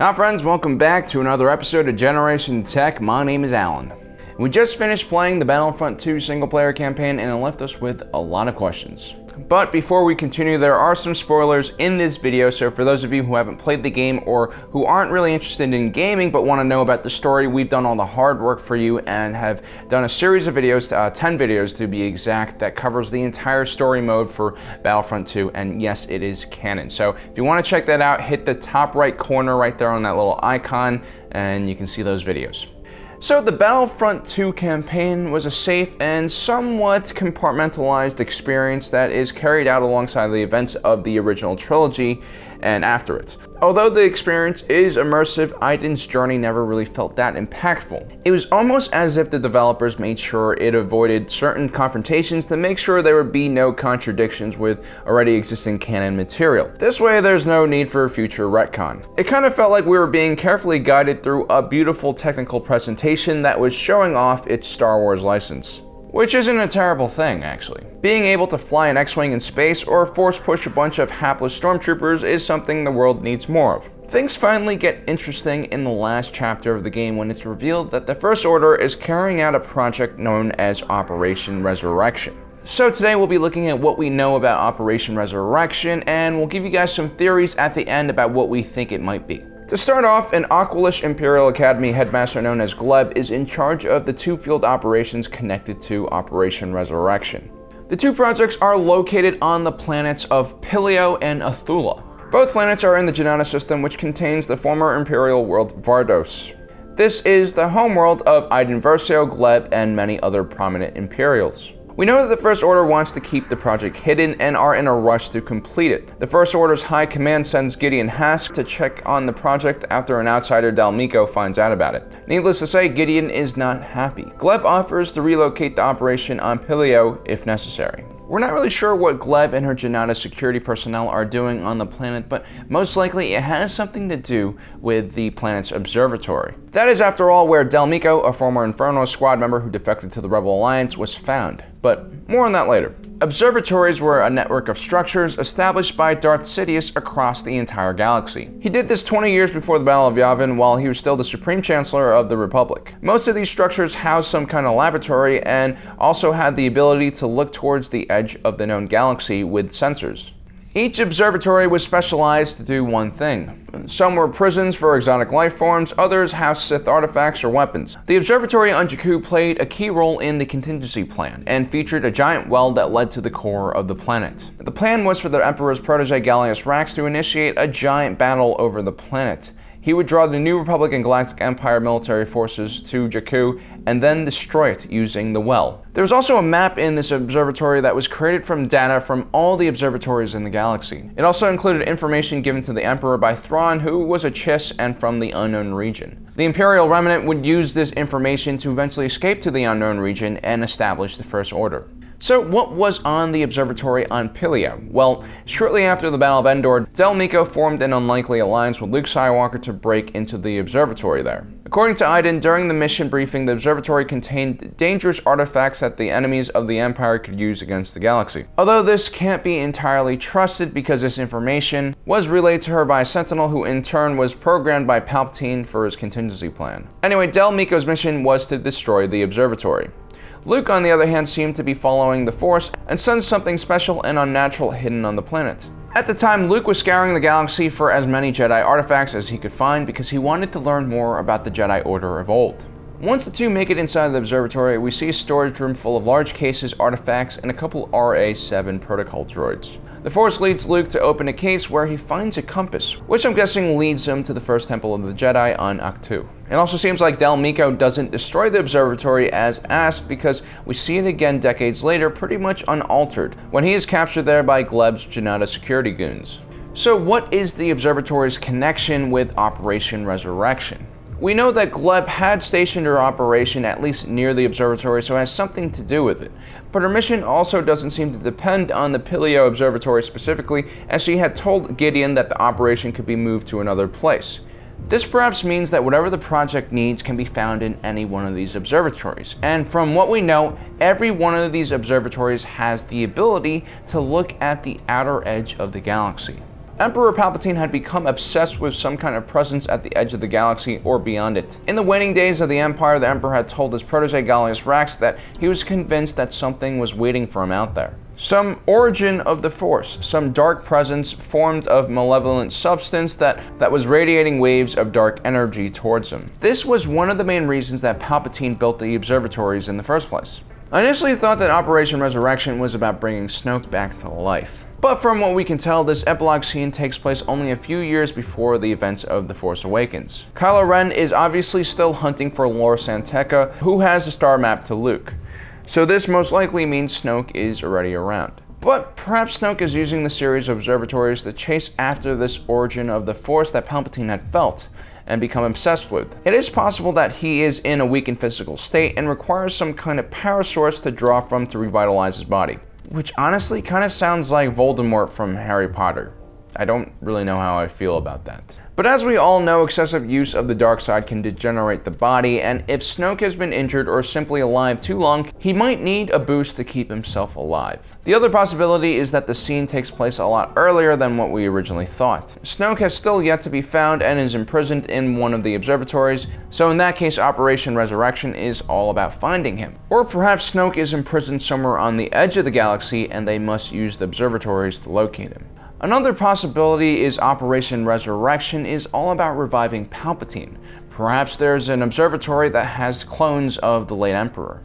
Now friends, welcome back to another episode of Generation Tech. My name is Alan. We just finished playing the Battlefront 2 single player campaign and it left us with a lot of questions. But before we continue, there are some spoilers in this video, so for those of you who haven't played the game or who aren't really interested in gaming but want to know about the story, we've done all the hard work for you and have done a series of videos, 10 videos to be exact, that covers the entire story mode for Battlefront 2, and yes, it is canon. So if you want to check that out, hit the top right corner right there on that little icon and you can see those videos. So the Battlefront 2 campaign was a safe and somewhat compartmentalized experience that is carried out alongside the events of the original trilogy and after it. Although the experience is immersive, Aiden's journey never really felt that impactful. It was almost as if the developers made sure it avoided certain confrontations to make sure there would be no contradictions with already existing canon material. This way there's no need for future retcon. It kind of felt like we were being carefully guided through a beautiful technical presentation that was showing off its Star Wars license. Which isn't a terrible thing, actually. Being able to fly an X-Wing in space or force push a bunch of hapless stormtroopers is something the world needs more of. Things finally get interesting in the last chapter of the game when it's revealed that the First Order is carrying out a project known as Operation Resurrection. So today we'll be looking at what we know about Operation Resurrection, and we'll give you guys some theories at the end about what we think it might be. To start off, an Aqualish Imperial Academy headmaster known as Gleb is in charge of the two field operations connected to Operation Resurrection. The two projects are located on the planets of Pilio and Athula. Both planets are in the Janata system, which contains the former Imperial world Vardos. This is the homeworld of Aiden Versio, Gleb, and many other prominent Imperials. We know that the First Order wants to keep the project hidden and are in a rush to complete it. The First Order's High Command sends Gideon Hask to check on the project after an outsider Dalmiko finds out about it. Needless to say, Gideon is not happy. Gleb offers to relocate the operation on Pilio if necessary. We're not really sure what Gleb and her Janata security personnel are doing on the planet, but most likely it has something to do with the planet's observatory. That is, after all, where Dalmiko, a former Inferno squad member who defected to the Rebel Alliance, was found. But more on that later. Observatories were a network of structures established by Darth Sidious across the entire galaxy. He did this 20 years before the Battle of Yavin while he was still the Supreme Chancellor of the Republic. Most of these structures housed some kind of laboratory and also had the ability to look towards the edge of the known galaxy with sensors. Each observatory was specialized to do one thing. Some were prisons for exotic life forms, others housed Sith artifacts or weapons. The observatory on Jakku played a key role in the contingency plan, and featured a giant well that led to the core of the planet. The plan was for the Emperor's protege Gallius Rax to initiate a giant battle over the planet. He would draw the New Republic and Galactic Empire military forces to Jakku and then destroy it using the well. There was also a map in this observatory that was created from data from all the observatories in the galaxy. It also included information given to the Emperor by Thrawn, who was a Chiss and from the unknown region. The Imperial Remnant would use this information to eventually escape to the unknown region and establish the First Order. So what was on the observatory on Pilio? Well, shortly after the Battle of Endor, Dalmiko formed an unlikely alliance with Luke Skywalker to break into the observatory there. According to Aiden, during the mission briefing, the observatory contained dangerous artifacts that the enemies of the Empire could use against the galaxy. Although this can't be entirely trusted because this information was relayed to her by a Sentinel who in turn was programmed by Palpatine for his contingency plan. Anyway, Dalmiko's mission was to destroy the observatory. Luke, on the other hand, seemed to be following the Force and sensed something special and unnatural hidden on the planet. At the time, Luke was scouring the galaxy for as many Jedi artifacts as he could find because he wanted to learn more about the Jedi Order of old. Once the two make it inside the observatory, we see a storage room full of large cases, artifacts, and a couple RA-7 protocol droids. The Force leads Luke to open a case where he finds a compass, which I'm guessing leads him to the first temple of the Jedi on Ahch-To. It also seems like Dalmiko doesn't destroy the observatory as asked because we see it again decades later pretty much unaltered, when he is captured there by Gleb's Janata security goons. So what is the observatory's connection with Operation Resurrection? We know that Gleb had stationed her operation at least near the observatory, so it has something to do with it. But her mission also doesn't seem to depend on the Pilio observatory specifically, as she had told Gideon that the operation could be moved to another place. This perhaps means that whatever the project needs can be found in any one of these observatories. And from what we know, every one of these observatories has the ability to look at the outer edge of the galaxy. Emperor Palpatine had become obsessed with some kind of presence at the edge of the galaxy or beyond it. In the waning days of the Empire, the Emperor had told his protege Gallius Rax that he was convinced that something was waiting for him out there. Some origin of the Force, some dark presence formed of malevolent substance that was radiating waves of dark energy towards him. This was one of the main reasons that Palpatine built the observatories in the first place. I initially thought that Operation Resurrection was about bringing Snoke back to life. But from what we can tell, this epilogue scene takes place only a few years before the events of The Force Awakens. Kylo Ren is obviously still hunting for Lor San Tekka, who has the star map to Luke. So this most likely means Snoke is already around. But perhaps Snoke is using the series of observatories to chase after this origin of the Force that Palpatine had felt and become obsessed with. It is possible that he is in a weakened physical state and requires some kind of power source to draw from to revitalize his body. Which honestly kind of sounds like Voldemort from Harry Potter. I don't really know how I feel about that. But as we all know, excessive use of the dark side can degenerate the body, and if Snoke has been injured or simply alive too long, he might need a boost to keep himself alive. The other possibility is that the scene takes place a lot earlier than what we originally thought. Snoke has still yet to be found and is imprisoned in one of the observatories, so in that case Operation Resurrection is all about finding him. Or perhaps Snoke is imprisoned somewhere on the edge of the galaxy and they must use the observatories to locate him. Another possibility is Operation Resurrection is all about reviving Palpatine. Perhaps there's an observatory that has clones of the late Emperor.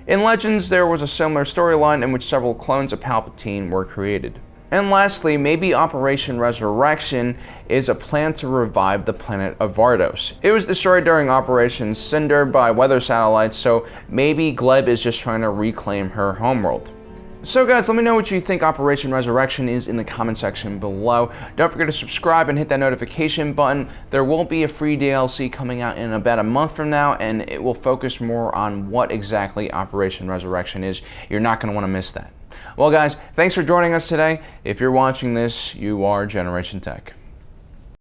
In Legends, there was a similar storyline in which several clones of Palpatine were created. And lastly, maybe Operation Resurrection is a plan to revive the planet of Vardos. It was destroyed during Operation Cinder by weather satellites, so maybe Gleb is just trying to reclaim her homeworld. So guys, let me know what you think Operation Resurrection is in the comment section below. Don't forget to subscribe and hit that notification button. There will be a free DLC coming out in about a month from now, and it will focus more on what exactly Operation Resurrection is. You're not going to want to miss that. Well guys, thanks for joining us today. If you're watching this, you are Generation Tech.